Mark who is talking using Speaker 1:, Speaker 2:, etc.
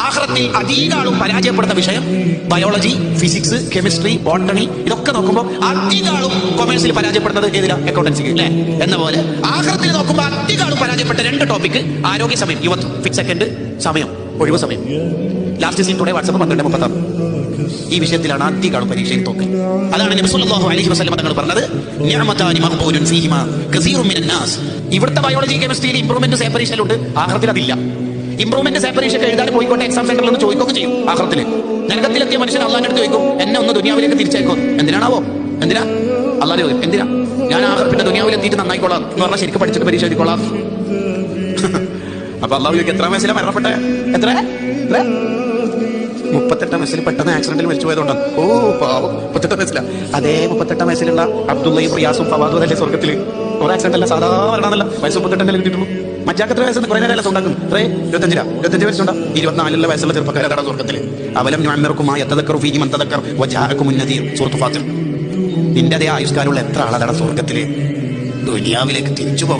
Speaker 1: ആഖിറത്തിൽ അധികാളും പരാജയപ്പെടുന്ന വിഷയം biology, physics, chemistry, botany. ഇതൊക്കെ നോക്കുമ്പോൾ അധികാളും കൊമേഴ്സിൽ പരാജയപ്പെടുന്നത് ഏതിലാ? അക്കൗണ്ടൻസിക്ക് അല്ലേ? എന്ന പോലെ ആഖിറത്തിൽ നോക്കുമ്പോൾ അധികാളും പരാജയപ്പെട്ട രണ്ട് ടോപ്പിക്: ആരോഗ്യ സമയം, യുവത്വം, സെക്കൻഡ് സമയം, ഒഴിവ് സമയം. Last seen today WhatsApp 12:36. ഈ വിഷയത്തിലാണ് അധികാളും പരീക്ഷയിൽ തോക്കൽ. അതാണ് നബി സല്ലല്ലാഹു അലൈഹി വസല്ലം തങ്ങൾ പറഞ്ഞത്, നിഅമതാനി മഖ്ബൂലുൻ ഫീഹിമാ കസീറുൻ മിനൻ നാസ്. ഇവിടുത്തെ ബയോളജി, കെമിസ്ട്രിയിൽ ഇംപ്രൂവ്മെന്റ് സെപ്പറേഷനുണ്ട്, ആഖിറത്തിൽ അതില്ല. ഇംപ്രൂവ്മെന്റ് സെപ്പറേഷൻ എഴുതാൻ പോയിക്കോട്ടെ, എക്സാം സെന്ററിൽ നിന്ന് ചോദിക്കുകയൊക്കെ ചെയ്യും. ആഖിറത്തിൽ നരകത്തിലെത്തിയ മനുഷ്യൻ അള്ളാഹിന്റെ അടുത്ത് ചോദിക്കും, എന്നെ ഒന്ന് ദുനിയാവിലേക്ക് തിരിച്ചേക്കോ. എന്തിനാണാവോ? എന്തിനാ? അള്ളാഹ് ചോദിക്കും, എന്തിനാ? ഞാൻ ആഖിറത്തിന്റെ ദുനിയാവിലെത്തിയിട്ട് നന്നായിക്കോളാം എന്ന് പറഞ്ഞാൽ ശരിക്കും പഠിച്ചിട്ട് പരീക്ഷ എഴുതിക്കോളാം. അപ്പൊ അള്ളാഹു ചോദിക്കും, എത്ര വയസ്സിലാണ് മരണപ്പെട്ടെ? എത്ര? 38 വയസ്സിൽ പെട്ടെന്ന് ആക്സിഡന്റിൽ മരിച്ചു പോയതുകൊണ്ട്. ഓ പാവം, 38 വയസ്സിലാണ്. അതേ 38 വയസ്സിലുള്ള അബ്ദുള്ളയും റിയാസും ഫവാദും അതല്ലേ സ്വർഗത്തില്? ഒരു ആക്സിഡന്റ് അല്ല, സാധാരണ വയസ്സ് 38 കിട്ടുള്ളൂ. മറ്റാക്കത്ര വയസ്സ് കുറെ നേരം ഉണ്ടാക്കും. 25 വയസ്സുണ്ടാ. 24 വയസ്സുള്ള ചെറുപ്പക്കാരാണ് സ്വർഗത്തില്. അവലം നുഅമ്മിറുകുമാ യതദക്കറു ഫീഹി മൻ തദക്കർ വജാഅകുമുൻ നദീർ. സൂറത്തുൽ ഫാത്തിർ. നിന്റെ അതേ ആയുഷ്കാലുള്ള എത്ര ആളാണ് സ്വർഗത്തില്? ദുനിയാവിലേക്ക് തിരിച്ചു പോകും.